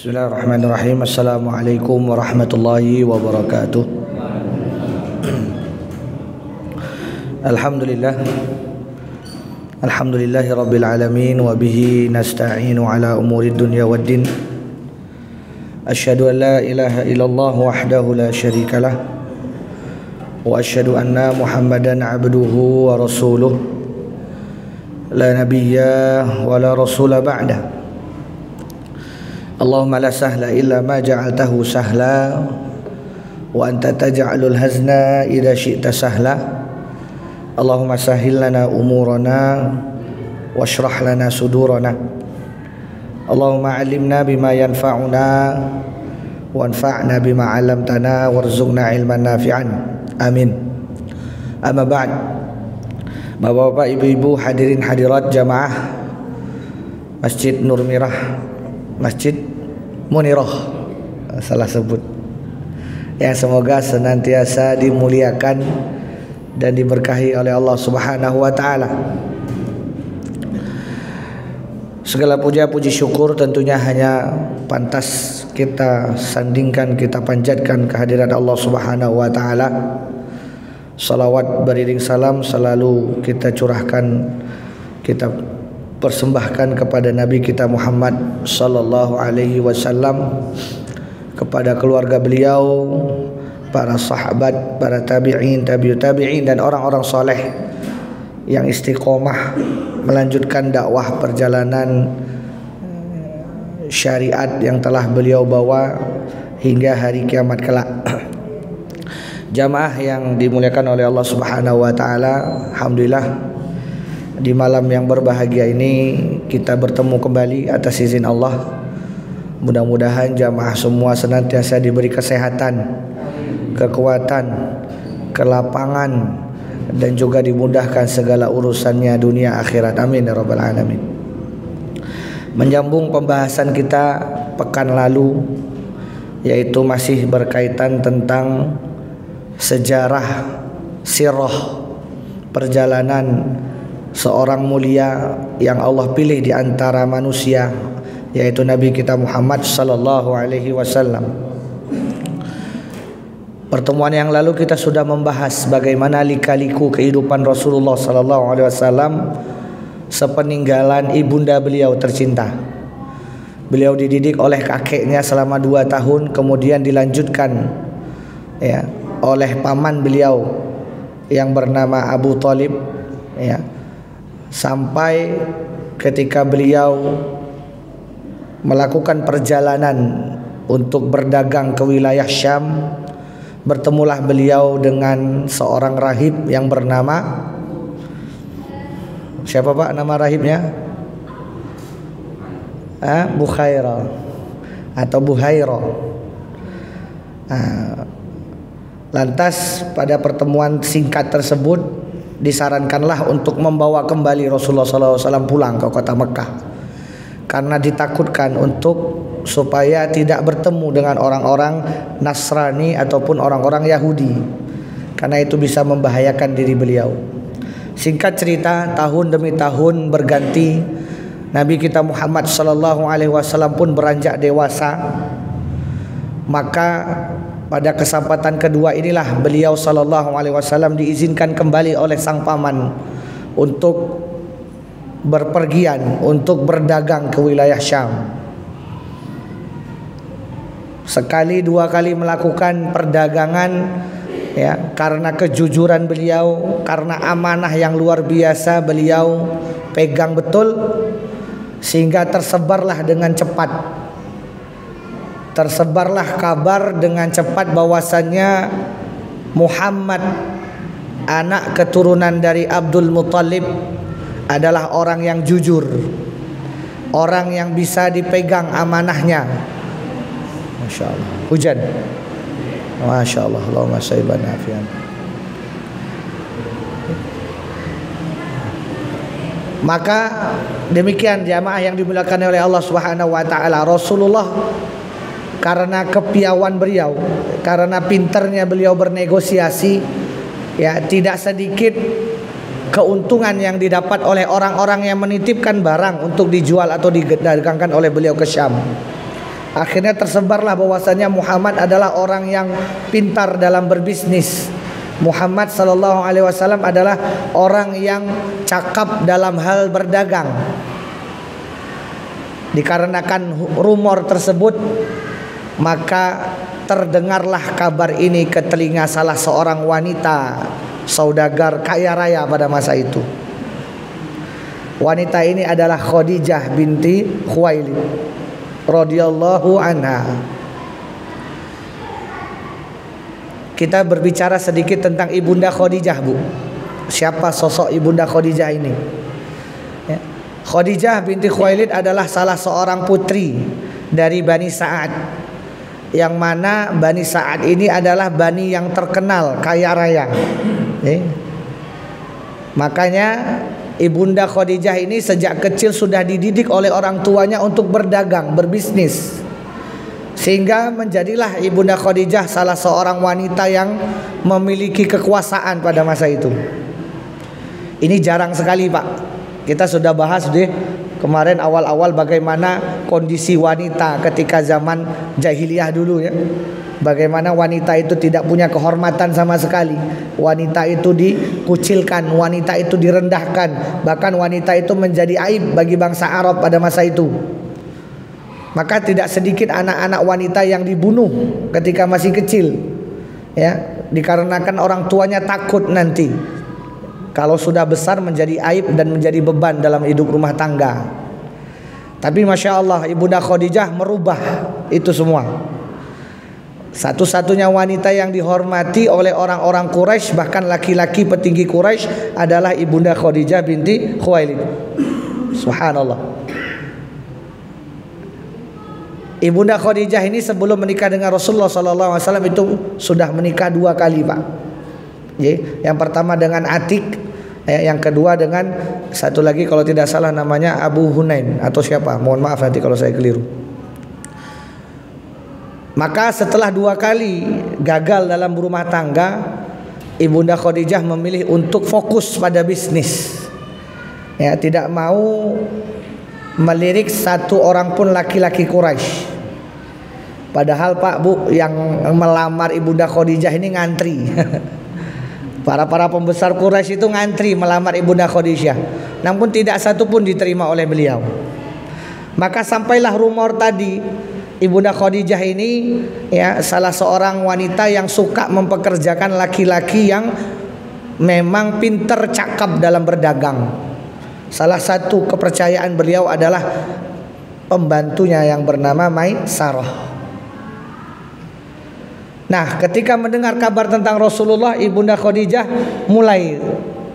Bismillahirrahmanirrahim. Assalamualaikum warahmatullahi wabarakatuh. Alhamdulillah. Alhamdulillahi rabbil alamin. Wa bihi nasta'inu ala umuri dunya waddin. Asyhadu an la ilaha illallah wahdahu la syarika lah. Wa asyhadu anna Muhammadan abduhu wa rasuluh. La nabiyya wa la rasula ba'dah. Allahumma la sahla illa ma ja'altahu sahla wa anta taj'alul hazna idza syi'ta sahla. Allahumma sahhil lana umurana washrah lana sudurana. Allahumma 'allimna bima yanfa'una wanfa'na bima 'allamtana warzuqna ilman nafi'an. Amin. Amma ba'd. Bapak-bapak, ibu-ibu, hadirin hadirat jamaah Masjid Nur Mirah, Masjid Munirah, salah sebut, yang semoga senantiasa dimuliakan dan diberkahi oleh Allah Subhanahu wa taala. Segala puja puji syukur tentunya hanya pantas kita sandingkan, kita panjatkan kehadirat Allah Subhanahu wa taala. Salawat beriring salam selalu kita curahkan, kita persembahkan kepada Nabi kita Muhammad sallallahu alaihi wasallam, kepada keluarga beliau, para sahabat, para tabi'in, tabi'ut tabi'in, dan orang-orang soleh yang istiqomah melanjutkan dakwah perjalanan syariat yang telah beliau bawa hingga hari kiamat kelak. Jamaah yang dimuliakan oleh Allah Subhanahu wa taala, alhamdulillah di malam yang berbahagia ini kita bertemu kembali atas izin Allah. Mudah-mudahan jamaah semua senantiasa diberi kesehatan, kekuatan, kelapangan, dan juga dimudahkan segala urusannya dunia akhirat. Amin ya rabbal alamin. Menyambung pembahasan kita pekan lalu, yaitu masih berkaitan tentang sejarah, sirah, perjalanan seorang mulia yang Allah pilih di antara manusia, yaitu Nabi kita Muhammad sallallahu alaihi wasallam. Pertemuan yang lalu kita sudah membahas bagaimana lika-liku kehidupan Rasulullah sallallahu alaihi wasallam sepeninggalan ibunda beliau tercinta. Beliau dididik oleh kakeknya selama 2 tahun, kemudian dilanjutkan ya oleh paman beliau yang bernama Abu Thalib ya, sampai ketika beliau melakukan perjalanan untuk berdagang ke wilayah Syam, bertemulah beliau dengan seorang rahib yang bernama, siapa Pak nama rahibnya? Bukhaira atau Buhaira. Lantas pada pertemuan singkat tersebut disarankanlah untuk membawa kembali Rasulullah SAW pulang ke kota Mekah, karena ditakutkan supaya tidak bertemu dengan orang-orang Nasrani ataupun orang-orang Yahudi, karena itu bisa membahayakan diri beliau. Singkat cerita, tahun demi tahun berganti, Nabi kita Muhammad SAW pun beranjak dewasa. Maka pada kesempatan kedua inilah beliau sallallahu alaihi wasallam diizinkan kembali oleh sang paman untuk berpergian, untuk berdagang ke wilayah Syam. Sekali 2 kali melakukan perdagangan ya, karena kejujuran beliau, karena amanah yang luar biasa beliau pegang betul, sehingga tersebarlah kabar dengan cepat bahwasannya Muhammad, anak keturunan dari Abdul Muthalib, adalah orang yang jujur, orang yang bisa dipegang amanahnya. Masya Allah, hujan. Masya Allah, Allahumma saiban afian. Maka demikian jamaah yang dimuliakan oleh Allah Subhanahu wa taala, Rasulullah karena kepiawaian beliau, karena pinternya beliau bernegosiasi, ya tidak sedikit keuntungan yang didapat oleh orang-orang yang menitipkan barang untuk dijual atau didagangkan oleh beliau ke Syam. Akhirnya tersebarlah bahwasanya Muhammad adalah orang yang pintar dalam berbisnis. Muhammad sallallahu alaihi wasallam adalah orang yang cakap dalam hal berdagang. Dikarenakan rumor tersebut, maka terdengarlah kabar ini ke telinga salah seorang wanita saudagar kaya raya pada masa itu. Wanita ini adalah Khadijah binti Khuwailid radhiyallahu anha. Kita berbicara sedikit tentang Ibunda Khadijah, Bu. Siapa sosok Ibunda Khadijah ini? Ya. Khadijah binti Khuwailid adalah salah seorang putri dari Bani Sa'ad, yang mana Bani Sa'ad ini adalah bani yang terkenal kaya raya. Ya. Makanya Ibunda Khadijah ini sejak kecil sudah dididik oleh orang tuanya untuk berdagang, berbisnis. Sehingga menjadilah Ibunda Khadijah salah seorang wanita yang memiliki kekuasaan pada masa itu. Ini jarang sekali, Pak. Kita sudah bahas deh kemarin awal-awal bagaimana kondisi wanita ketika zaman jahiliyah dulu ya. Bagaimana wanita itu tidak punya kehormatan sama sekali. Wanita itu dikucilkan, wanita itu direndahkan. Bahkan wanita itu menjadi aib bagi bangsa Arab pada masa itu. Maka tidak sedikit anak-anak wanita yang dibunuh ketika masih kecil, ya, dikarenakan orang tuanya takut nanti kalau sudah besar menjadi aib dan menjadi beban dalam hidup rumah tangga. Tapi Masya Allah, Ibunda Khadijah merubah itu semua. Satu-satunya wanita yang dihormati oleh orang-orang Quraisy, bahkan laki-laki petinggi Quraisy, adalah Ibunda Khadijah binti Khuwailid. Subhanallah. Ibunda Khadijah ini sebelum menikah dengan Rasulullah SAW itu sudah menikah 2 kali, Pak. Yang pertama dengan Atik, yang kedua dengan satu lagi kalau tidak salah namanya Abu Hunain atau siapa. Mohon maaf nanti kalau saya keliru. Maka setelah 2 kali gagal dalam berumah tangga, Ibunda Khadijah memilih untuk fokus pada bisnis. Ya, tidak mau melirik satu orang pun laki-laki Quraisy. Padahal Pak Bu, yang melamar Ibunda Khadijah ini ngantri. Para pembesar Quraisy itu ngantri melamar Ibunda Khadijah. Namun tidak satu pun diterima oleh beliau. Maka sampailah rumor tadi, Ibunda Khadijah ini ya salah seorang wanita yang suka mempekerjakan laki-laki yang memang pinter cakap dalam berdagang. Salah satu kepercayaan beliau adalah pembantunya yang bernama Maisarah. Nah, ketika mendengar kabar tentang Rasulullah, Ibunda Khadijah mulai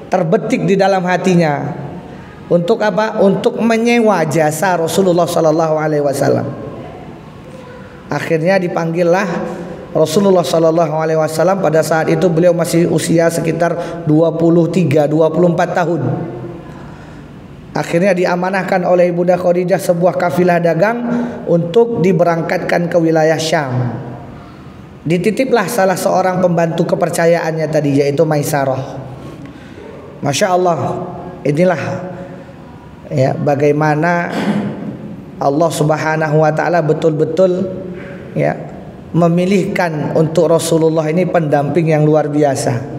terbetik di dalam hatinya untuk apa? Untuk menyewa jasa Rasulullah sallallahu alaihi wasallam. Akhirnya dipanggillah Rasulullah sallallahu alaihi wasallam. Pada saat itu beliau masih usia sekitar 23-24 tahun. Akhirnya diamanahkan oleh Ibunda Khadijah sebuah kafilah dagang untuk diberangkatkan ke wilayah Syam. Dititiplah salah seorang pembantu kepercayaannya tadi, yaitu Maisarah. Masya Allah, inilah ya bagaimana Allah Subhanahu wa taala betul-betul ya memilihkan untuk Rasulullah ini pendamping yang luar biasa.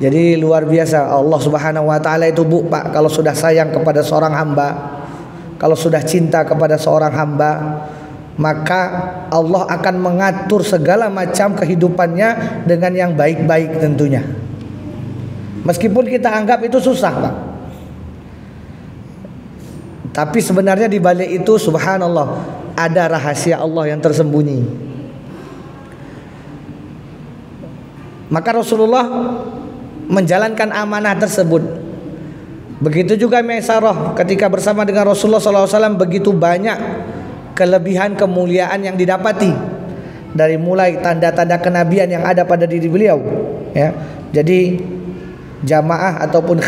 Jadi luar biasa Allah Subhanahu wa taala itu, Bu, Pak, kalau sudah sayang kepada seorang hamba, kalau sudah cinta kepada seorang hamba, maka Allah akan mengatur segala macam kehidupannya dengan yang baik-baik tentunya. Meskipun kita anggap itu susah, Pak. Tapi sebenarnya di balik itu subhanallah ada rahasia Allah yang tersembunyi. Maka Rasulullah menjalankan amanah tersebut. Begitu juga Maisarah ketika bersama dengan Rasulullah SAW, begitu banyak kelebihan kemuliaan yang didapati dari mulai tanda-tanda kenabian yang ada pada diri beliau ya. Jadi jamaah ataupun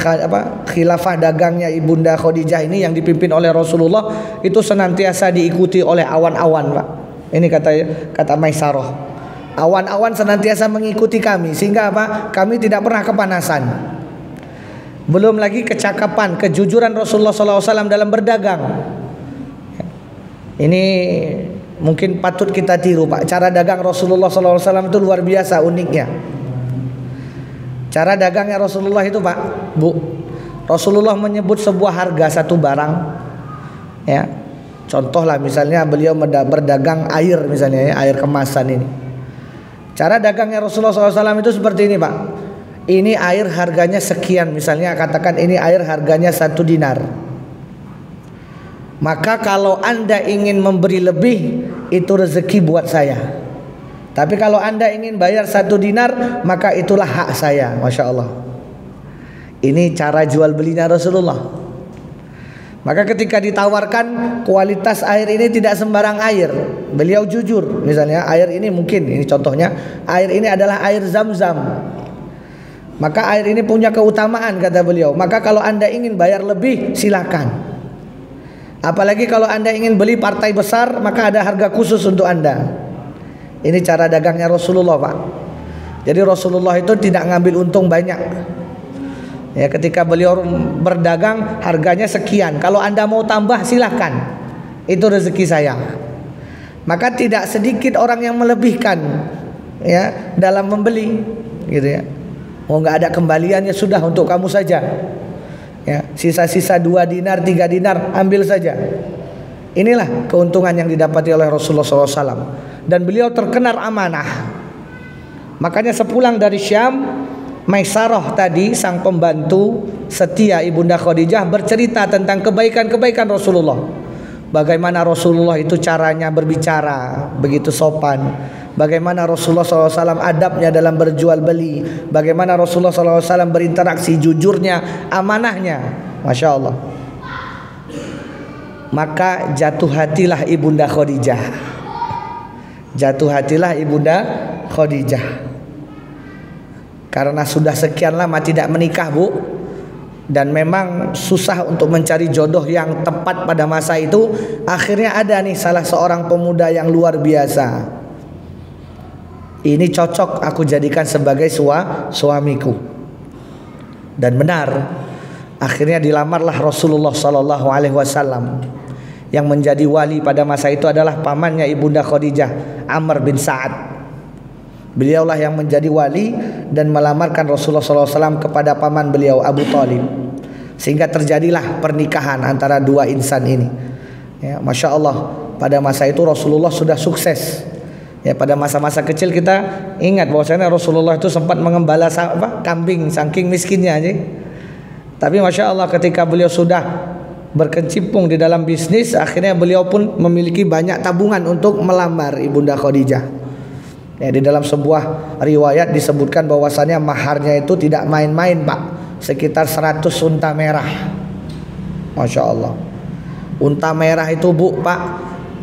khilafah dagangnya Ibunda Khadijah ini yang dipimpin oleh Rasulullah itu senantiasa diikuti oleh awan-awan, Pak. Ini kata Maisarah. Awan-awan senantiasa mengikuti kami sehingga apa? Kami tidak pernah kepanasan. Belum lagi kecakapan, kejujuran Rasulullah SAW dalam berdagang. Ini mungkin patut kita tiru Pak. Cara dagang Rasulullah SAW itu luar biasa uniknya. Cara dagangnya Rasulullah itu Pak, Bu, Rasulullah menyebut sebuah harga satu barang, ya. Contohlah misalnya beliau berdagang air misalnya, ya, air kemasan ini. Cara dagangnya Rasulullah SAW itu seperti ini Pak. Ini air harganya sekian, misalnya katakan ini air harganya 1 dinar. Maka kalau Anda ingin memberi lebih, itu rezeki buat saya. Tapi kalau Anda ingin bayar 1 dinar, maka itulah hak saya. Masya Allah. Ini cara jual belinya Rasulullah. Maka ketika ditawarkan kualitas air ini tidak sembarang air, beliau jujur. Misalnya air ini mungkin, ini contohnya, air ini adalah air Zam-Zam. Maka air ini punya keutamaan kata beliau. Maka kalau Anda ingin bayar lebih, silakan. Apalagi kalau Anda ingin beli partai besar, maka ada harga khusus untuk Anda. Ini cara dagangnya Rasulullah Pak. Jadi Rasulullah itu tidak ngambil untung banyak. Ya, ketika beliau berdagang harganya sekian. Kalau Anda mau tambah silahkan. Itu rezeki saya. Maka tidak sedikit orang yang melebihkan ya dalam membeli, gitu ya. Mau nggak ada kembaliannya sudah untuk kamu saja. Ya, sisa-sisa 2 dinar, 3 dinar ambil saja. Inilah keuntungan yang didapati oleh Rasulullah SAW. Dan beliau terkenal amanah. Makanya sepulang dari Syam, Maisarah tadi sang pembantu setia Ibunda Khadijah bercerita tentang kebaikan-kebaikan Rasulullah. Bagaimana Rasulullah itu caranya berbicara begitu sopan. Bagaimana Rasulullah SAW adabnya dalam berjual beli. Bagaimana Rasulullah SAW berinteraksi, jujurnya, amanahnya. Masya Allah. Maka jatuh hatilah Ibunda Khadijah. Jatuh hatilah Ibunda Khadijah. Karena sudah sekian lama tidak menikah Bu, dan memang susah untuk mencari jodoh yang tepat pada masa itu. Akhirnya ada nih salah seorang pemuda yang luar biasa. Ini cocok aku jadikan sebagai suamiku. Dan benar, akhirnya dilamarlah Rasulullah SAW. Yang menjadi wali pada masa itu adalah pamannya Ibunda Khadijah, Amr bin Sa'ad. Beliaulah yang menjadi wali dan melamarkan Rasulullah SAW kepada paman beliau Abu Talib. Sehingga terjadilah pernikahan antara dua insan ini. Ya, Masya Allah, pada masa itu Rasulullah sudah sukses. Ya, pada masa-masa kecil kita ingat bahwasanya Rasulullah itu sempat mengembala kambing saking miskinnya aja. Tapi Masya Allah ketika beliau sudah berkecimpung di dalam bisnis, akhirnya beliau pun memiliki banyak tabungan untuk melamar Ibunda Khadijah. Ya, di dalam sebuah riwayat disebutkan bahwasannya maharnya itu tidak main-main Pak, sekitar 100 unta merah. Masya Allah. Unta merah itu Bu Pak,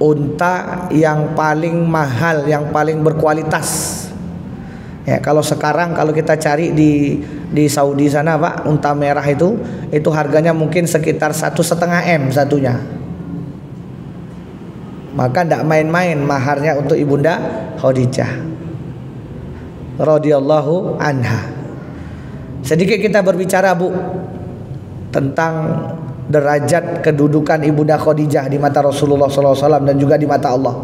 unta yang paling mahal, yang paling berkualitas. Ya, kalau sekarang kalau kita cari di Saudi sana Pak, unta merah itu harganya mungkin sekitar 1,5 M satunya. Maka tidak main-main maharnya untuk Ibunda Khadijah radhiyallahu anha. Sedikit kita berbicara Bu tentang derajat kedudukan Ibunda Khadijah di mata Rasulullah SAW dan juga di mata Allah.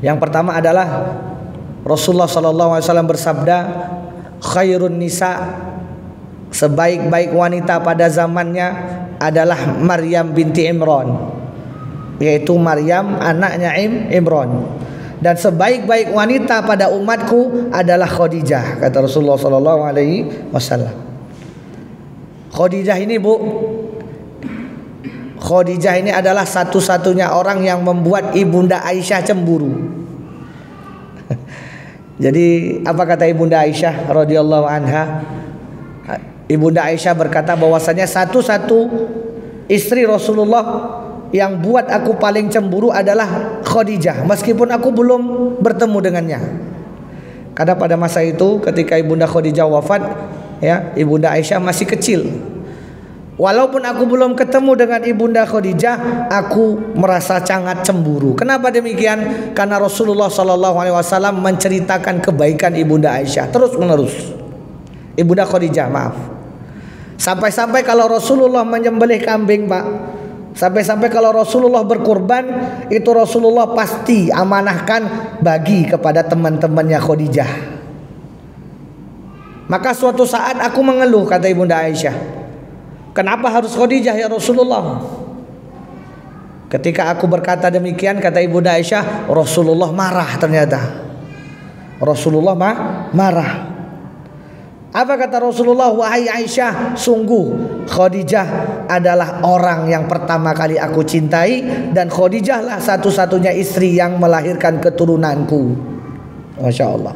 Yang pertama adalah Rasulullah SAW bersabda, khairun nisa, sebaik-baik wanita pada zamannya adalah Maryam binti Imran, yaitu Maryam anaknya Imran. Dan sebaik-baik wanita pada umatku adalah Khadijah, kata Rasulullah SAW. Khadijah ini Bu, Khadijah ini adalah satu-satunya orang yang membuat Ibunda Aisyah cemburu. Jadi apa kata Ibunda Aisyah radhiyallahu anha? Ibunda Aisyah berkata bahwasanya satu-satu istri Rasulullah yang buat aku paling cemburu adalah Khadijah, meskipun aku belum bertemu dengannya. Karena pada masa itu ketika Ibunda Khadijah wafat, ya, Ibunda Aisyah masih kecil. Walaupun aku belum ketemu dengan Ibunda Khadijah, aku merasa sangat cemburu. Kenapa demikian? Karena Rasulullah SAW menceritakan kebaikan Ibunda Aisyah terus menerus. Ibunda Khadijah, maaf. Sampai-sampai kalau Rasulullah menyembelih kambing Pak, Sampai-sampai kalau Rasulullah berkurban, itu Rasulullah pasti amanahkan bagi kepada teman-temannya Khadijah. Maka suatu saat aku mengeluh, kata Ibunda Aisyah, kenapa harus Khadijah ya Rasulullah? Ketika aku berkata demikian, kata Ibunda Aisyah, Rasulullah marah ternyata. Rasulullah marah. Apa kata Rasulullah? Wahai Aisyah, sungguh Khadijah adalah orang yang pertama kali aku cintai, dan Khadijah lah satu-satunya istri yang melahirkan keturunanku. Masya Allah.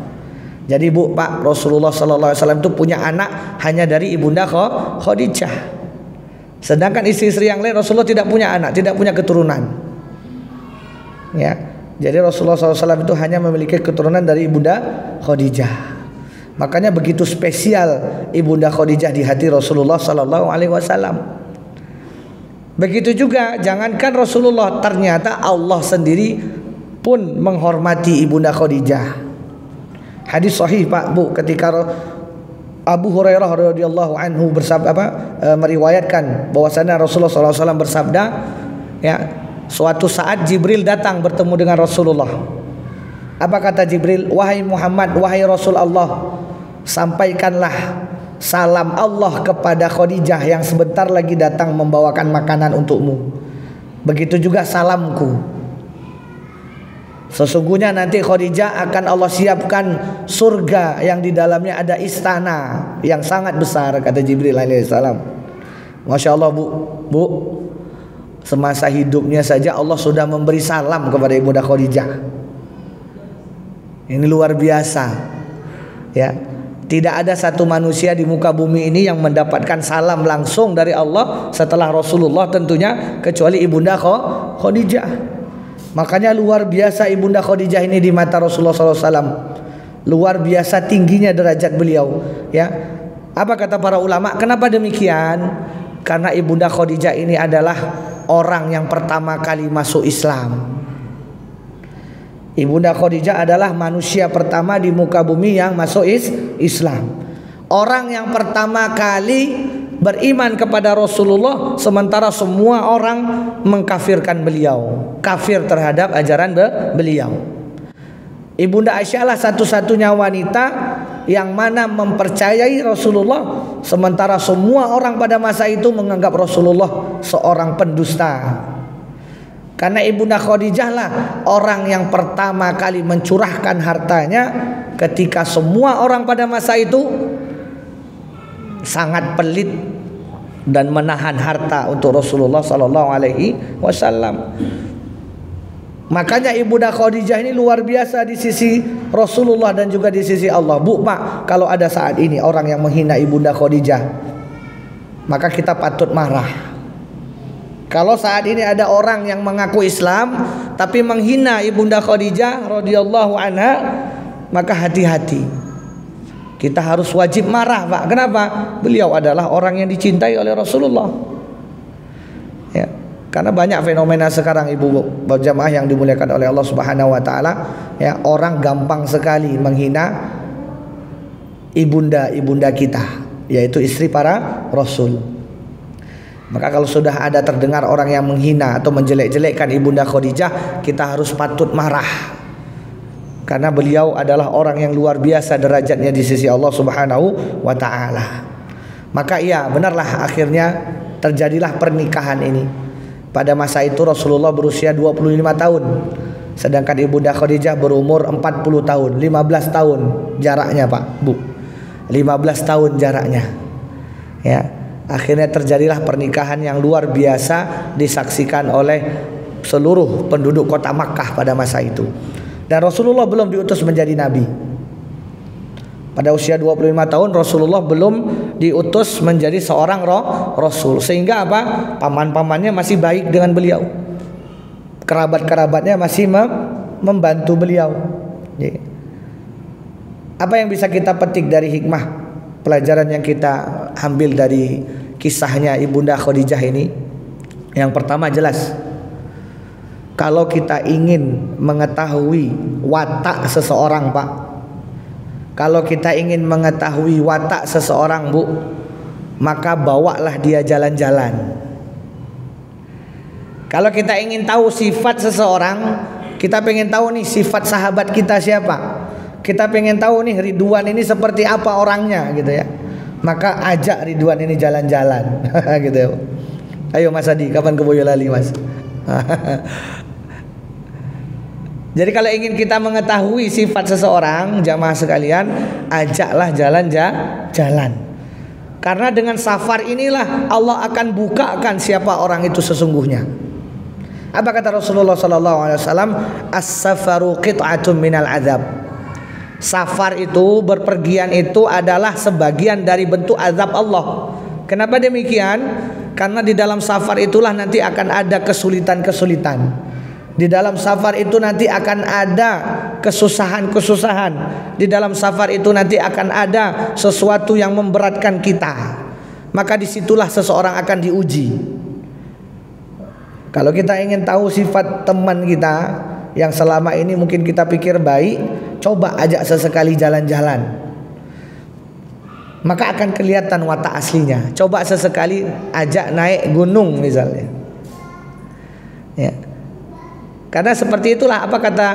Jadi Bu, Pak, Rasulullah Sallallahu Alaihi Wasallam itu punya anak hanya dari Ibunda Khadijah. Sedangkan istri-istri yang lain Rasulullah tidak punya anak, tidak punya keturunan. Ya, jadi Rasulullah SAW itu hanya memiliki keturunan dari Ibunda Khadijah. Makanya begitu spesial Ibunda Khadijah di hati Rasulullah Sallallahu Alaihi Wasallam. Begitu juga, jangankan Rasulullah, ternyata Allah sendiri pun menghormati Ibunda Khadijah. Hadis sahih Pak Bu, ketika Abu Hurairah radhiyallahu anhu meriwayatkan bahwasanya Rasulullah SAW bersabda, ya, suatu saat Jibril datang bertemu dengan Rasulullah. Apa kata Jibril? Wahai Muhammad, wahai Rasul Allah, sampaikanlah salam Allah kepada Khadijah yang sebentar lagi datang membawakan makanan untukmu. Begitu juga salamku. Sesungguhnya nanti Khadijah akan Allah siapkan surga yang di dalamnya ada istana yang sangat besar, kata Jibril alaihissalam. Masya Allah Bu, semasa hidupnya saja Allah sudah memberi salam kepada Ibunda Khadijah. Ini luar biasa, ya. Tidak ada satu manusia di muka bumi ini yang mendapatkan salam langsung dari Allah setelah Rasulullah tentunya, kecuali Ibunda Khadijah. Makanya luar biasa Ibunda Khadijah ini di mata Rasulullah SAW. Luar biasa tingginya derajat beliau, ya. Apa kata para ulama? Kenapa demikian? Karena Ibunda Khadijah ini adalah orang yang pertama kali masuk Islam. Ibunda Khadijah adalah manusia pertama di muka bumi yang masuk Islam. Orang yang pertama kali beriman kepada Rasulullah, sementara semua orang mengkafirkan beliau, kafir terhadap ajaran beliau. Ibunda Aisyah lah satu-satunya wanita yang mana mempercayai Rasulullah, sementara semua orang pada masa itu menganggap Rasulullah seorang pendusta. Karena Ibunda Khadijah lah orang yang pertama kali mencurahkan hartanya ketika semua orang pada masa itu sangat pelit dan menahan harta untuk Rasulullah Sallallahu Alaihi Wasallam. Makanya Ibunda Khadijah ini luar biasa di sisi Rasulullah dan juga di sisi Allah. Bu, Pak, kalau ada saat ini orang yang menghina Ibunda Khadijah, maka kita patut marah. Kalau saat ini ada orang yang mengaku Islam tapi menghina Ibunda Khadijah radhiyallahu anha, maka hati-hati. Kita harus wajib marah, Pak. Kenapa? Beliau adalah orang yang dicintai oleh Rasulullah. Ya, karena banyak fenomena sekarang Ibu jamaah yang dimuliakan oleh Allah Subhanahu wa taala, ya, orang gampang sekali menghina ibunda kita, yaitu istri para Rasul. Maka kalau sudah ada terdengar orang yang menghina atau menjelek-jelekkan Ibunda Khadijah, kita harus patut marah. Karena beliau adalah orang yang luar biasa derajatnya di sisi Allah Subhanahu wa taala. Maka iya, benarlah akhirnya terjadilah pernikahan ini. Pada masa itu Rasulullah berusia 25 tahun, sedangkan Ibunda Khadijah berumur 40 tahun, 15 tahun jaraknya, Pak, Bu. 15 tahun jaraknya. Ya. Akhirnya terjadilah pernikahan yang luar biasa disaksikan oleh seluruh penduduk kota Makkah pada masa itu. Dan Rasulullah belum diutus menjadi nabi. Pada usia 25 tahun Rasulullah belum diutus menjadi seorang rasul. Sehingga apa? Paman-pamannya masih baik dengan beliau. Kerabat-kerabatnya masih membantu beliau. Apa yang bisa kita petik dari hikmah, pelajaran yang kita ambil dari kisahnya Ibunda Khadijah ini? Yang pertama jelas, kalau kita ingin mengetahui watak seseorang, Pak, kalau kita ingin mengetahui watak seseorang, Bu, maka bawalah dia jalan-jalan. Kalau kita ingin tahu sifat seseorang, kita pengen tahu nih sifat sahabat kita siapa. Kita pengen tahu nih Ridwan ini seperti apa orangnya gitu ya. Maka ajak Ridwan ini jalan-jalan gitu ya. Ayo Mas Adi, kapan ke Boyolali Mas? Jadi kalau ingin kita mengetahui sifat seseorang, jamaah sekalian, ajaklah jalan-jalan. Karena dengan safar inilah Allah akan bukakan siapa orang itu sesungguhnya. Apa kata Rasulullah SAW? As-safaru qit'atun minal azab. Safar itu, berpergian itu adalah sebagian dari bentuk azab Allah. Kenapa demikian? Karena di dalam safar itulah nanti akan ada kesulitan-kesulitan. Di dalam safar itu nanti akan ada kesusahan-kesusahan. Di dalam safar itu nanti akan ada sesuatu yang memberatkan kita. Maka disitulah seseorang akan diuji. Kalau kita ingin tahu sifat teman kita yang selama ini mungkin kita pikir baik, coba ajak sesekali jalan-jalan. Maka akan kelihatan watak aslinya. Coba sesekali ajak naik gunung misalnya. Ya. Karena seperti itulah apa kata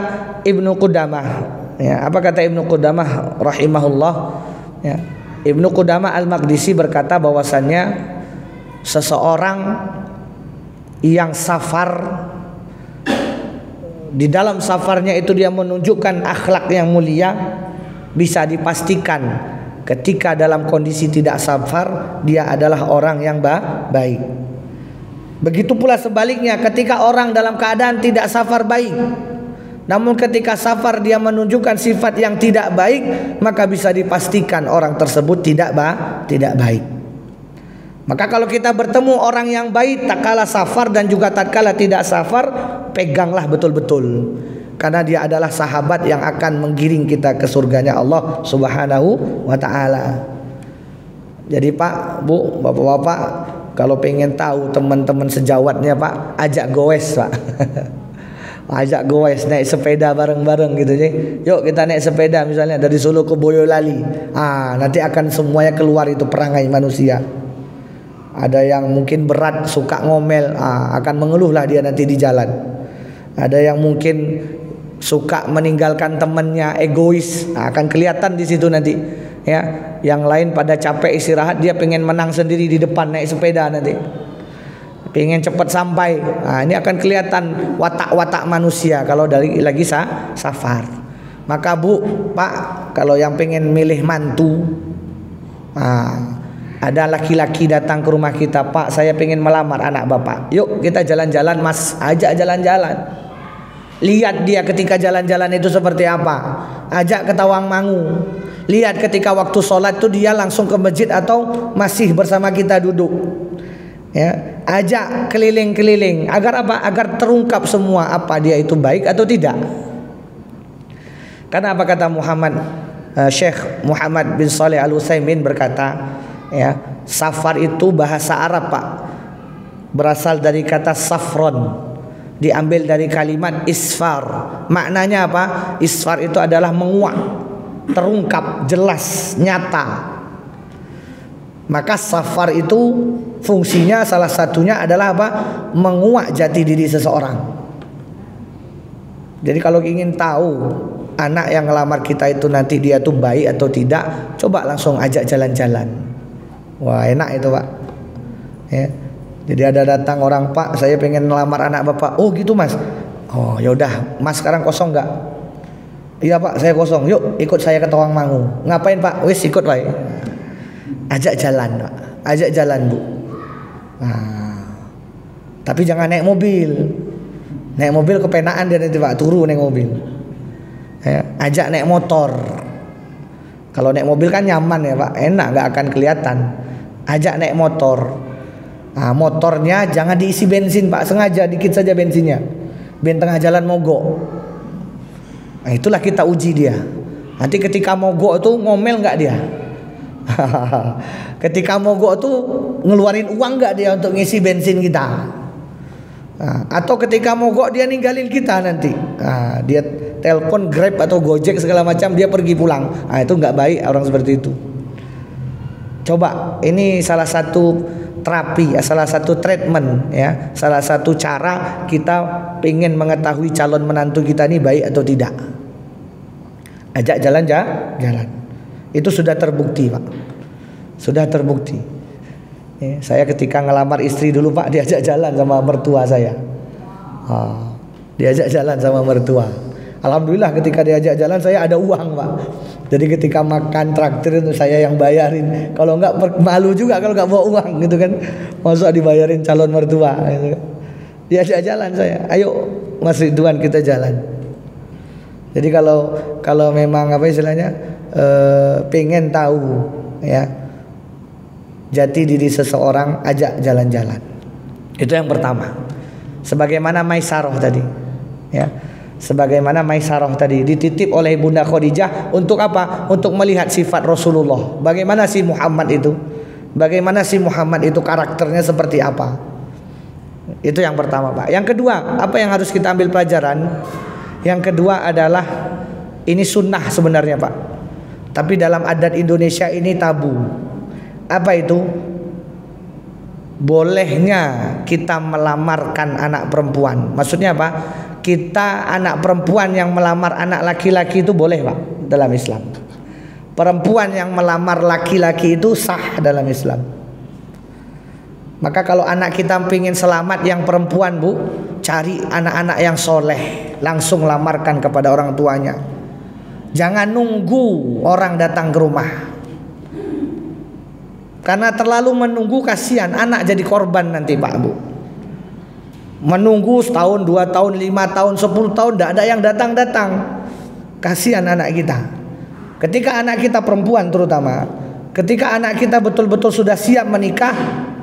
Ibnu Qudamah. Ya, apa kata Ibnu Qudamah rahimahullah? Ya. Ibnu Qudamah Al-Maqdisi berkata bahwasannya seseorang yang safar, di dalam safarnya itu dia menunjukkan akhlak yang mulia, bisa dipastikan ketika dalam kondisi tidak safar dia adalah orang yang baik. Begitu pula sebaliknya, ketika orang dalam keadaan tidak safar baik, namun ketika safar dia menunjukkan sifat yang tidak baik, maka bisa dipastikan orang tersebut tidak baik. Maka kalau kita bertemu orang yang baik tatkala safar dan juga tatkala tidak safar, peganglah betul-betul, karena dia adalah sahabat yang akan menggiring kita ke surganya Allah Subhanahu wa ta'ala. Jadi Pak, Bu, Bapak-bapak, kalau pengen tahu teman-teman sejawatnya Pak, ajak goes Pak. Ajak goes naik sepeda bareng-bareng gitu sih. Yuk kita naik sepeda misalnya dari Solo ke Boyolali. Nanti akan semuanya keluar itu perangai manusia. Ada yang mungkin berat, suka ngomel, akan mengeluhlah dia nanti di jalan. Ada yang mungkin suka meninggalkan temannya, egois, akan kelihatan di situ nanti. Ya, yang lain pada capek istirahat, dia pengen menang sendiri di depan naik sepeda nanti. Pengen cepat sampai. Ini akan kelihatan watak-watak manusia kalau dari lagi safar. Maka Bu, Pak, kalau yang pengen milih mantu, ada laki-laki datang ke rumah kita, Pak, saya pengen melamar anak Bapak. Yuk kita jalan-jalan Mas, ajak jalan-jalan. Lihat dia ketika jalan-jalan itu seperti apa. Ajak ke Tawangmangu. Lihat ketika waktu sholat itu dia langsung ke masjid atau masih bersama kita duduk. Ya, ajak keliling-keliling. Agar apa? Agar terungkap semua apa dia itu baik atau tidak. Karena apa kata Syekh Muhammad bin Shalih Al-Utsaimin berkata, ya, safar itu bahasa Arab Pak, berasal dari kata safron, diambil dari kalimat isfar. Maknanya apa? Isfar itu adalah menguak, terungkap, jelas, nyata. Maka safar itu fungsinya salah satunya adalah apa? Menguak jati diri seseorang. Jadi kalau ingin tahu anak yang ngelamar kita itu nanti dia tuh baik atau tidak, coba langsung ajak jalan-jalan. Wah, enak itu Pak. Ya. Jadi ada datang orang, Pak, saya pengen melamar anak Bapak. Oh gitu Mas. Oh yaudah, Mas sekarang kosong nggak? Iya Pak, saya kosong. Yuk ikut saya ke Tawangmangu. Ngapain Pak? Wis ikut Pak. Ajak jalan Pak. Ajak jalan Bu. Tapi jangan naik mobil. Naik mobil kepenaan dia nanti Pak, turu naik mobil. Ya, ajak naik motor. Kalau naik mobil kan nyaman ya Pak, enak, nggak akan kelihatan. Ajak naik motor. Motornya jangan diisi bensin Pak, sengaja dikit saja bensinnya. Ben tengah jalan mogok. Itulah kita uji dia. Nanti ketika mogok itu ngomel nggak dia? Ketika mogok tuh ngeluarin uang nggak dia untuk ngisi bensin kita? Atau ketika mogok dia ninggalin kita nanti? Dia telepon Grab atau Gojek segala macam, dia pergi pulang. Itu nggak baik orang seperti itu. Coba, ini salah satu terapi, salah satu treatment ya, salah satu cara kita ingin mengetahui calon menantu kita ini baik atau tidak. Ajak jalan. Itu sudah terbukti, Pak. Sudah terbukti. Ya, saya ketika ngelamar istri dulu, Pak, diajak jalan sama mertua saya. Diajak jalan sama mertua. Alhamdulillah ketika diajak jalan saya ada uang, Pak. Jadi ketika makan traktir itu saya yang bayarin. Kalau enggak malu juga kalau enggak bawa uang gitu kan. Masa dibayarin calon mertua gitu. Diajak jalan saya. Ayo Mas Ridwan kita jalan. Jadi kalau memang apa istilahnya pengen tahu ya jati diri seseorang, ajak jalan-jalan. Itu yang pertama. Sebagaimana Maisarah tadi ya. Sebagaimana Maisarah tadi dititip oleh Bunda Khadijah untuk apa? Untuk melihat sifat Rasulullah. Bagaimana si Muhammad itu? Bagaimana si Muhammad itu karakternya seperti apa? Itu yang pertama, Pak. Yang kedua, apa yang harus kita ambil pelajaran? Yang kedua adalah ini sunnah sebenarnya, Pak. Tapi dalam adat Indonesia ini tabu. Apa itu? Bolehnya kita melamarkan anak perempuan. Maksudnya apa? Kita anak perempuan yang melamar anak laki-laki itu boleh, Pak, dalam Islam. Perempuan yang melamar laki-laki itu sah dalam Islam. Maka kalau anak kita ingin selamat yang perempuan, Bu, cari anak-anak yang soleh, langsung lamarkan kepada orang tuanya. Jangan nunggu orang datang ke rumah. Karena terlalu menunggu kasihan, anak jadi korban nanti, Pak, Bu. Menunggu setahun, 2 tahun, 5 tahun, 10 tahun tidak ada yang datang-datang. Kasihan anak kita. Ketika anak kita perempuan terutama, ketika anak kita betul-betul sudah siap menikah,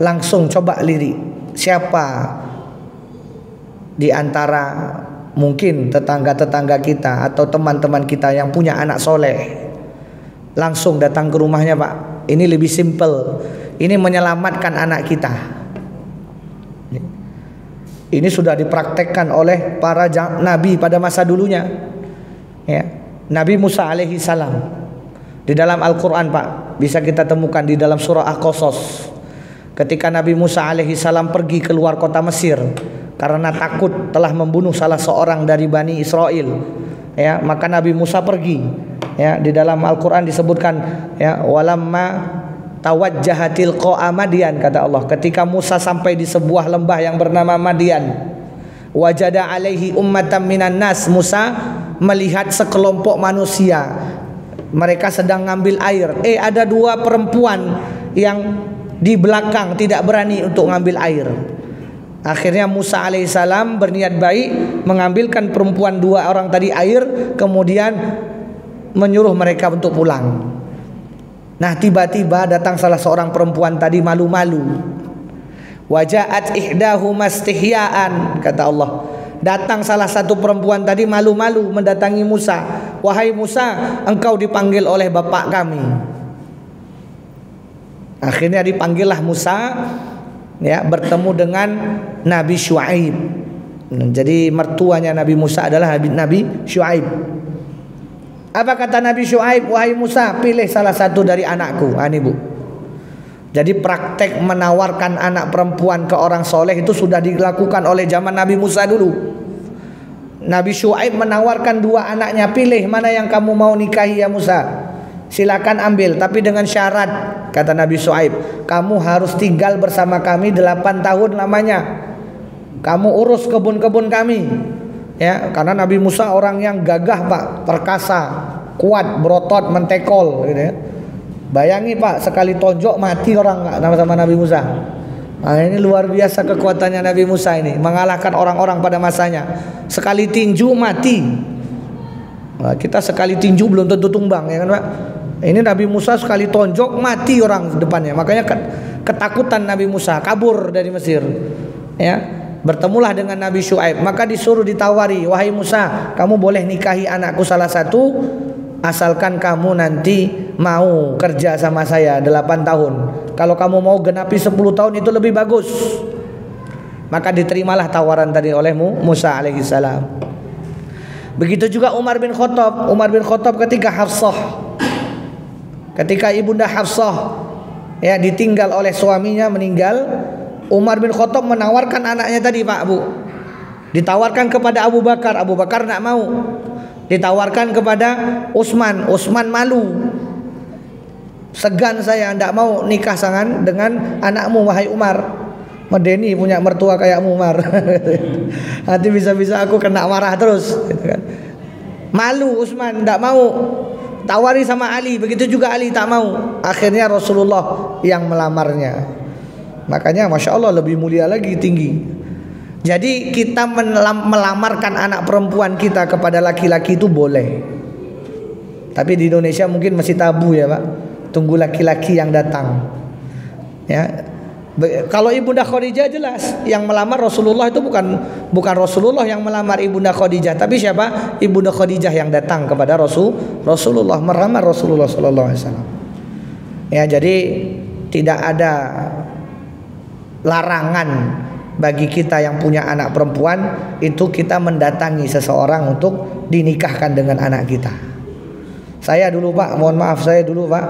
langsung coba lirik. Siapa di antara mungkin tetangga-tetangga kita atau teman-teman kita yang punya anak soleh, langsung datang ke rumahnya, Pak. Ini lebih simple. Ini menyelamatkan anak kita. Ini sudah dipraktekkan oleh para nabi pada masa dulunya ya. Nabi Musa alaihi salam di dalam Al-Quran, Pak, bisa kita temukan di dalam surah Al-Qasas. Ketika Nabi Musa alaihi salam pergi keluar kota Mesir karena takut telah membunuh salah seorang dari Bani Israel ya, maka Nabi Musa pergi ya. Di dalam Al-Quran disebutkan ya, walamma tawajjahatil qa'a Madian, kata Allah, ketika Musa sampai di sebuah lembah yang bernama Madian, wajada alaihi ummatan minan nas, Musa melihat sekelompok manusia, mereka sedang ngambil air. Ada 2 perempuan yang di belakang tidak berani untuk ngambil air. Akhirnya Musa alaihissalam berniat baik mengambilkan perempuan 2 orang tadi air, kemudian menyuruh mereka untuk pulang. Nah, tiba-tiba datang salah seorang perempuan tadi malu-malu. Waja'at ihdahuma istihya'an, kata Allah. Datang salah satu perempuan tadi malu-malu mendatangi Musa. Wahai Musa, engkau dipanggil oleh bapak kami. Akhirnya dipanggillah Musa ya, bertemu dengan Nabi Syuaib. Jadi mertuanya Nabi Musa adalah Nabi Syuaib. Apa kata Nabi Syuaib? Wahai Musa, pilih salah satu dari anakku. Ini, Bu. Jadi praktek menawarkan anak perempuan ke orang soleh itu sudah dilakukan oleh zaman Nabi Musa dulu. Nabi Syuaib menawarkan 2 anaknya, pilih mana yang kamu mau nikahi ya Musa. Silakan ambil, tapi dengan syarat, kata Nabi Syuaib, kamu harus tinggal bersama kami 8 tahun lamanya. Kamu urus kebun-kebun kami. Ya, karena Nabi Musa orang yang gagah, Pak, perkasa, kuat, berotot, mentekol gitu ya. Bayangi, Pak, sekali tonjok mati orang sama Nabi Musa. Nah, ini luar biasa kekuatannya Nabi Musa ini, mengalahkan orang-orang pada masanya. Sekali tinju mati. Nah, kita sekali tinju belum tentu tumbang, ya kan, Pak? Ini Nabi Musa sekali tonjok mati orang depannya. Makanya ketakutan Nabi Musa, kabur dari Mesir. Ya. Bertemulah dengan Nabi Syuaib, maka disuruh ditawari, wahai Musa, kamu boleh nikahi anakku salah satu, asalkan kamu nanti mau kerja sama saya 8 tahun. Kalau kamu mau genapi 10 tahun itu lebih bagus. Maka diterimalah tawaran tadi oleh Musa alaihissalam. Begitu juga Umar bin Khattab. Umar bin Khattab ketika Hafsah, ketika ibunda Hafsah ya, ditinggal oleh suaminya, meninggal. Umar bin Khattab menawarkan anaknya tadi, Pak, Bu. Ditawarkan kepada Abu Bakar, Abu Bakar enggak mau. Ditawarkan kepada Utsman, Utsman malu. Segan saya, enggak mau nikah sangan dengan anakmu wahai Umar. Medeni punya mertua kayak Umar. Nanti bisa-bisa aku kena marah terus, gitu kan. Malu Utsman, enggak mau. Tawari sama Ali, begitu juga Ali tak mau. Akhirnya Rasulullah yang melamarnya. Makanya Masya Allah lebih mulia lagi, tinggi. Jadi kita melamarkan anak perempuan kita kepada laki-laki itu boleh. Tapi di Indonesia mungkin masih tabu ya, Pak. Tunggu laki-laki yang datang. Ya. Kalau Ibunda Khadijah jelas yang melamar Rasulullah itu bukan Rasulullah yang melamar Ibunda Khadijah, tapi siapa? Ibunda Khadijah yang datang kepada Rasulullah, melamar Rasulullah sallallahu alaihi wasallam. Ya, jadi tidak ada larangan bagi kita yang punya anak perempuan itu kita mendatangi seseorang untuk dinikahkan dengan anak kita. Saya dulu, Pak, mohon maaf, saya dulu, Pak,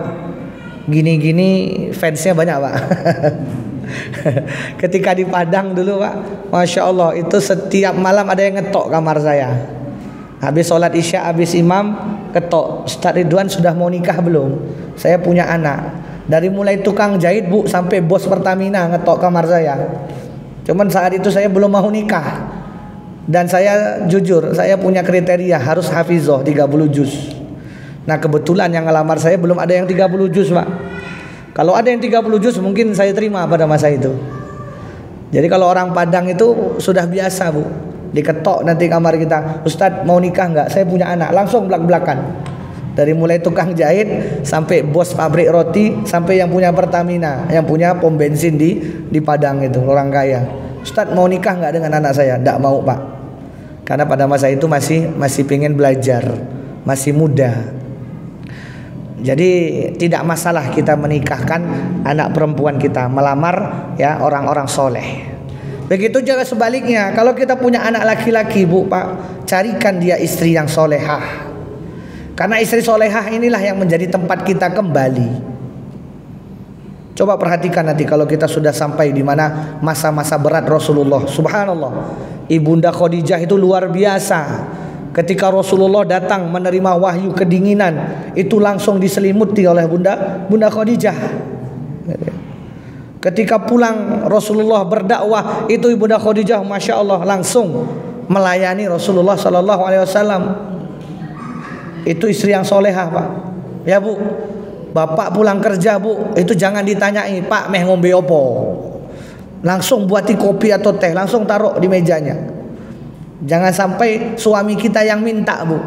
gini-gini fansnya banyak, Pak. Ketika di Padang dulu, Pak, Masya Allah, itu setiap malam ada yang ngetok kamar saya. Habis sholat isya, habis imam, ketok, Ustaz Ridwan sudah mau nikah belum? Saya punya anak. Dari mulai tukang jahit, Bu, sampai bos Pertamina ngetok kamar saya. Cuman saat itu saya belum mau nikah. Dan saya jujur, saya punya kriteria harus hafizah 30 juz. Nah, kebetulan yang ngelamar saya belum ada yang 30 juz, Pak. Kalau ada yang 30 juz mungkin saya terima pada masa itu. Jadi kalau orang Padang itu sudah biasa, Bu. Diketok nanti kamar kita, Ustadz mau nikah enggak? Saya punya anak, langsung belak-belakan. Dari mulai tukang jahit sampai bos pabrik roti, sampai yang punya Pertamina, yang punya pom bensin di Padang itu, orang kaya. Ustadz mau nikah enggak dengan anak saya? Enggak mau, Pak. Karena pada masa itu masih pengen belajar, masih muda. Jadi tidak masalah kita menikahkan anak perempuan kita, melamar ya orang-orang soleh. Begitu juga sebaliknya, kalau kita punya anak laki-laki, Bu, Pak, carikan dia istri yang solehah. Karena istri solehah inilah yang menjadi tempat kita kembali. Coba perhatikan nanti kalau kita sudah sampai di mana masa-masa berat Rasulullah. Subhanallah, Ibunda Khadijah itu luar biasa. Ketika Rasulullah datang menerima wahyu kedinginan, itu langsung diselimuti oleh Bunda Khadijah. Ketika pulang Rasulullah berdakwah, itu Ibunda Khadijah Masya Allah langsung melayani Rasulullah sallallahu alaihi wasallam. Itu istri yang solehah, Pak. Ya, Bu, bapak pulang kerja, Bu, itu jangan ditanyai, Pak meh ngombe opo. Langsung buati kopi atau teh, langsung taruh di mejanya. Jangan sampai suami kita yang minta, Bu.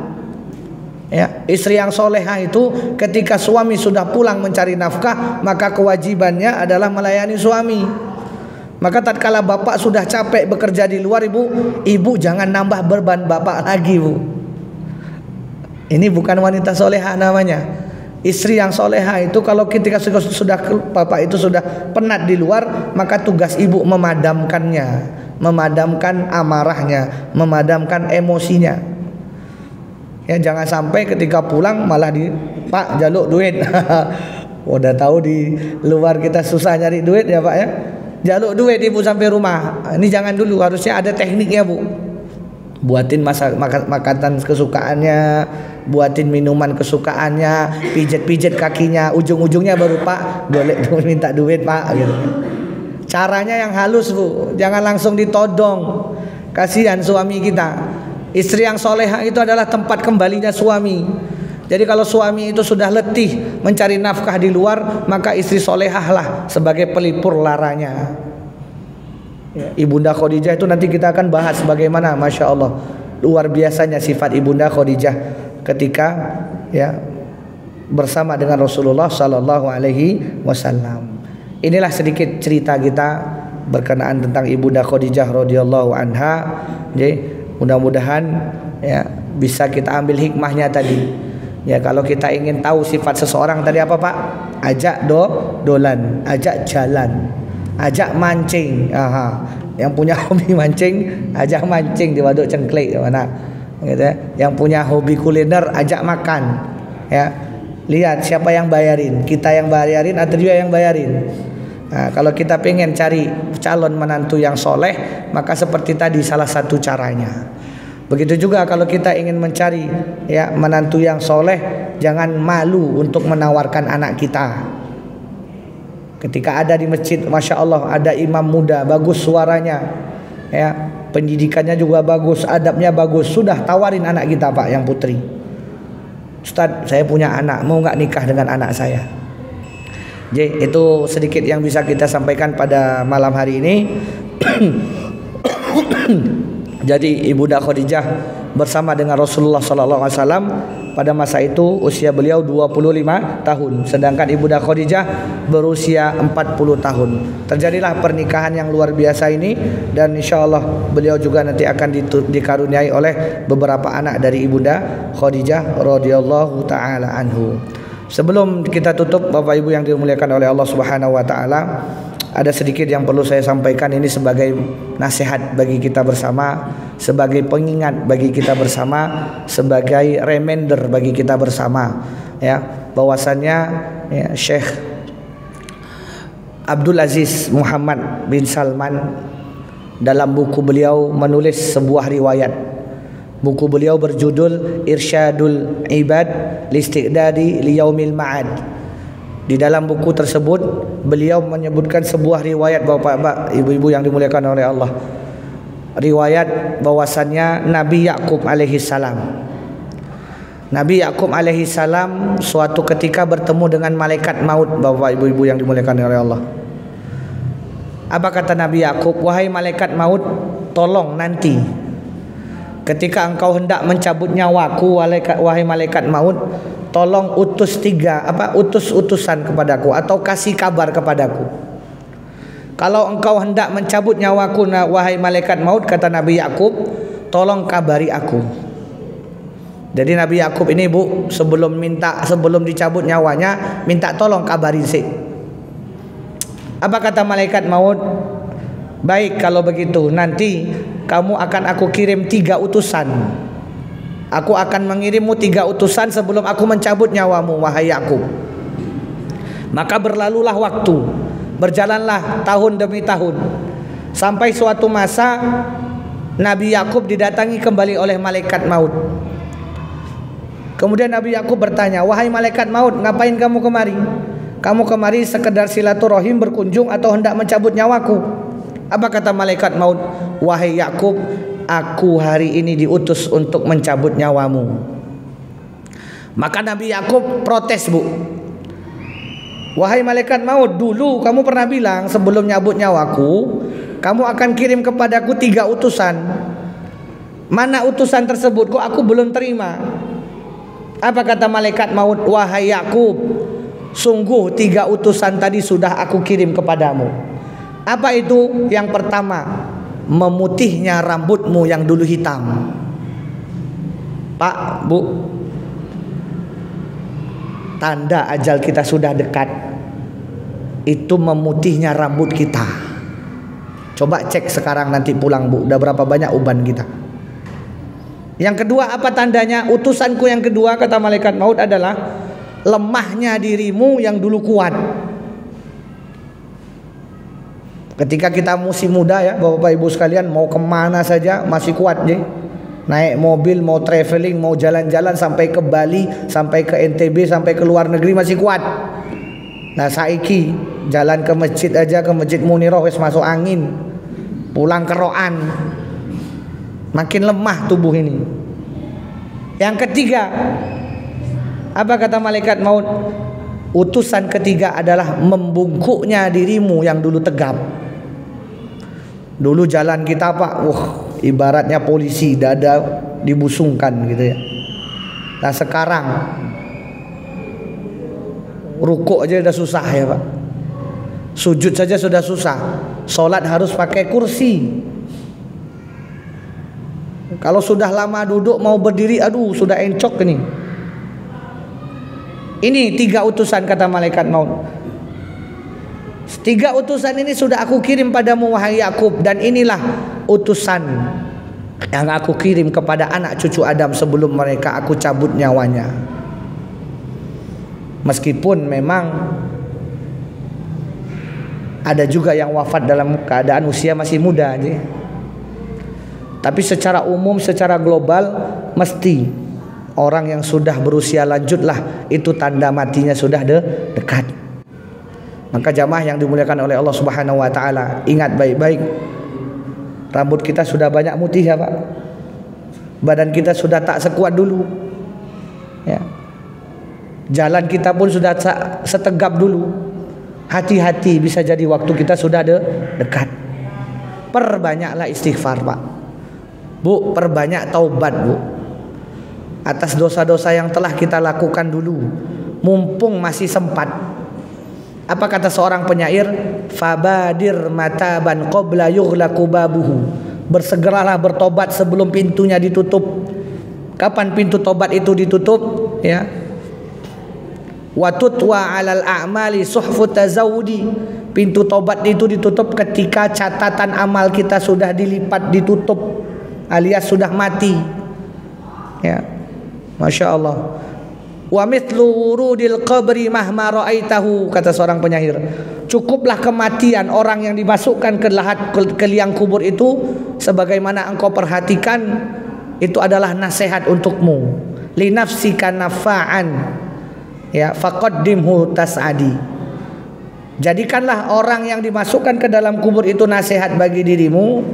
Ya, istri yang solehah itu ketika suami sudah pulang mencari nafkah, maka kewajibannya adalah melayani suami. Maka tatkala bapak sudah capek bekerja di luar, ibu jangan nambah beban bapak lagi, Bu. Ini bukan wanita solehah namanya. Istri yang solehah itu kalau ketika sudah bapak itu sudah penat di luar, maka tugas ibu memadamkannya, memadamkan amarahnya, memadamkan emosinya. Ya, jangan sampai ketika pulang malah Pak jaluk duit. Udah tahu di luar kita susah nyari duit ya, Pak ya. Jaluk duit ibu sampai rumah. Ini jangan dulu, harusnya ada tekniknya, Bu. Buatin makanan kesukaannya, buatin minuman kesukaannya, pijet-pijet kakinya, ujung-ujungnya baru, Pak boleh minta duit, Pak, gitu. Caranya yang halus, Bu, jangan langsung ditodong. Kasihan suami kita. Istri yang solehah itu adalah tempat kembalinya suami. Jadi kalau suami itu sudah letih mencari nafkah di luar, maka istri solehah lah sebagai pelipur laranya. Ibunda Khadijah itu nanti kita akan bahas bagaimana, Masya Allah, luar biasanya sifat Ibunda Khadijah ketika ya bersama dengan Rasulullah Sallallahu Alaihi Wasallam. Inilah sedikit cerita kita berkenaan tentang Ibunda Khadijah radhiyallahu anha. Jadi mudah-mudahan ya bisa kita ambil hikmahnya tadi. Ya, kalau kita ingin tahu sifat seseorang tadi apa, Pak? Ajak dolan, ajak jalan, ajak mancing. Aha. Yang punya hobi mancing, ajak mancing di Waduk Cengklik mana, gitu ya. Yang punya hobi kuliner, ajak makan. Ya, Lihat siapa yang bayarin, kita yang bayarin atau dia yang bayarin. Nah, kalau kita pengen cari calon menantu yang soleh, maka seperti tadi salah satu caranya. Begitu juga kalau kita ingin mencari ya menantu yang soleh, jangan malu untuk menawarkan anak kita. Ketika ada di masjid, masya Allah ada imam muda, bagus suaranya, ya pendidikannya juga bagus, adabnya bagus, sudah tawarin anak kita Pak yang putri. Ustaz, saya punya anak, mau nggak nikah dengan anak saya? Jadi itu sedikit yang bisa kita sampaikan pada malam hari ini. Jadi Ibunda Khadijah bersama dengan Rasulullah sallallahu alaihi wasallam pada masa itu usia beliau 25 tahun, sedangkan Ibunda Khadijah berusia 40 tahun. Terjadilah pernikahan yang luar biasa ini, dan insyaallah beliau juga nanti akan dikaruniai oleh beberapa anak dari Ibunda Khadijah radhiyallahu taala anhu. Sebelum kita tutup, Bapak Ibu yang dimuliakan oleh Allah Subhanahu wa taala, ada sedikit yang perlu saya sampaikan ini sebagai nasihat bagi kita bersama, sebagai pengingat bagi kita bersama, sebagai reminder bagi kita bersama, ya, bahwasannya ya, Syekh Abdul Aziz Muhammad bin Salman dalam buku beliau menulis sebuah riwayat. Buku beliau berjudul Irsyadul Ibad Listiqdadi Liyaumil Ma'ad. Di dalam buku tersebut beliau menyebutkan sebuah riwayat, bapak-bapak, ibu-ibu yang dimuliakan oleh Allah. Riwayat bahwasannya Nabi Yakub alaihi salam. Nabi Yakub alaihi salam suatu ketika bertemu dengan malaikat maut, bapak ibu-ibu yang dimuliakan oleh Allah. Apa kata Nabi Yakub? Wahai malaikat maut, tolong nanti ketika engkau hendak mencabut nyawaku, wahai malaikat maut, tolong utus utusan kepadaku atau kasih kabar kepadaku. Kalau engkau hendak mencabut nyawaku, wahai malaikat maut, kata Nabi Yakub, tolong kabari aku. Jadi Nabi Yakub ini Bu, sebelum dicabut nyawanya, minta tolong kabari sih. Apa kata malaikat maut? Baik, kalau begitu nanti kamu akan aku kirim 3 utusan. Aku akan mengirimmu 3 utusan sebelum aku mencabut nyawamu, wahai Yakub. Maka berlalulah waktu, berjalanlah tahun demi tahun, sampai suatu masa Nabi Yakub didatangi kembali oleh malaikat maut. Kemudian Nabi Yakub bertanya, wahai malaikat maut, ngapain kamu kemari? Kamu kemari sekedar silaturahim, berkunjung, atau hendak mencabut nyawaku? Apa kata malaikat maut? Wahai Yakub, aku hari ini diutus untuk mencabut nyawamu. Maka Nabi Yakub protes, Bu. Wahai malaikat maut, dulu kamu pernah bilang sebelum nyabut nyawaku, kamu akan kirim kepadaku 3 utusan. Mana utusan tersebut? Kok aku belum terima? Apa kata malaikat maut? Wahai Yakub, sungguh 3 utusan tadi sudah aku kirim kepadamu. Apa itu? Yang pertama, memutihnya rambutmu yang dulu hitam. Pak, Bu, tanda ajal kita sudah dekat itu memutihnya rambut kita. Coba cek sekarang nanti pulang, Bu, udah berapa banyak uban kita. Yang kedua, apa tandanya? Utusanku yang kedua, kata malaikat maut, adalah lemahnya dirimu yang dulu kuat. Ketika kita masih muda ya Bapak Ibu sekalian, mau kemana saja masih kuat je. Naik mobil, mau traveling, mau jalan-jalan sampai ke Bali, sampai ke NTB, sampai ke luar negeri masih kuat. Nah saiki jalan ke masjid aja, ke Masjid Munirah wis masuk angin, pulang keroan, makin lemah tubuh ini. Yang ketiga, apa kata malaikat maut? Utusan ketiga adalah membungkuknya dirimu yang dulu tegap. Dulu jalan kita Pak, ibaratnya polisi, dada dibusungkan gitu ya. Nah sekarang rukuk aja udah susah ya Pak, sujud saja sudah susah, sholat harus pakai kursi. Kalau sudah lama duduk mau berdiri, aduh sudah encok ini. Ini 3 utusan kata malaikat maut. 3 utusan ini sudah aku kirim padamu wahai Yakub, dan inilah utusan yang aku kirim kepada anak cucu Adam sebelum mereka aku cabut nyawanya. Meskipun memang ada juga yang wafat dalam keadaan usia masih muda aja. Tapi secara umum, secara global, mesti orang yang sudah berusia lanjutlah itu tanda matinya sudah dekat. Maka jamaah yang dimuliakan oleh Allah Subhanahu wa taala, ingat baik-baik. Rambut kita sudah banyak mutih ya Pak. Badan kita sudah tak sekuat dulu. Ya. Jalan kita pun sudah setegap dulu. Hati-hati, bisa jadi waktu kita sudah dekat. Perbanyaklah istighfar Pak. Bu, perbanyak taubat Bu, atas dosa-dosa yang telah kita lakukan dulu, mumpung masih sempat. Apa kata seorang penyair? Fabadir mataban qabla yughlaqu babuhu. Bersegeralah bertobat sebelum pintunya ditutup. Kapan pintu tobat itu ditutup? Ya. Wa tutwa 'alal a'mali suhfu tazawudi. Pintu tobat itu ditutup ketika catatan amal kita sudah dilipat, ditutup, alias sudah mati. Ya. Masya Allah. Wa mithlu wurudil qabri mahma ra'aitahu, kata seorang penyair. Cukuplah kematian orang yang dimasukkan ke liang kubur itu sebagaimana engkau perhatikan itu adalah nasihat untukmu. Li nafsika nafa'an, ya, faqaddimhu tas'adi. Jadikanlah orang yang dimasukkan ke dalam kubur itu nasihat bagi dirimu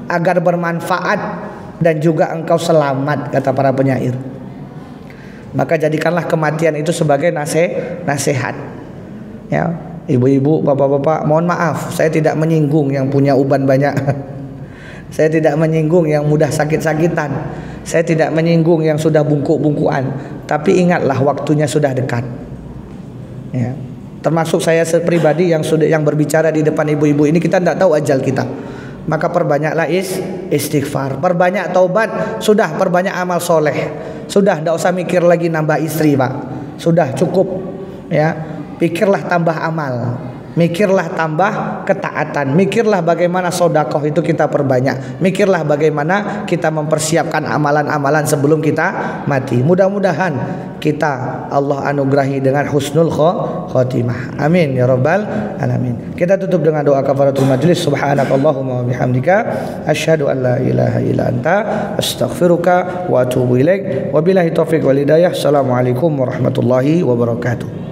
agar bermanfaat dan juga engkau selamat, kata para penyair. Maka jadikanlah kematian itu sebagai nasihat. Ya, ibu-ibu, bapak-bapak, mohon maaf, saya tidak menyinggung yang punya uban banyak. Saya tidak menyinggung yang mudah sakit-sakitan. Saya tidak menyinggung yang sudah bungkuk-bungkuan. Tapi ingatlah waktunya sudah dekat. Ya. Termasuk saya pribadi yang berbicara di depan ibu-ibu ini, kita tidak tahu ajal kita. Maka perbanyaklah istighfar, perbanyak taubat, sudah perbanyak amal soleh, sudah tidak usah mikir lagi nambah istri Pak, sudah cukup. Ya, pikirlah tambah amal, mikirlah tambah ketaatan, mikirlah bagaimana sodakoh itu kita perbanyak, mikirlah bagaimana kita mempersiapkan amalan-amalan sebelum kita mati. Mudah-mudahan kita Allah anugerahi dengan husnul khotimah. Amin ya rabbal alamin. Kita tutup dengan doa kafaratul majlis. Subhanakallahumma wa bihamdika asyhadu an la ilaha illa anta astaghfiruka wa atubu ilaik. Wabillahi taufiq wal hidayah. Assalamualaikum warahmatullahi wabarakatuh.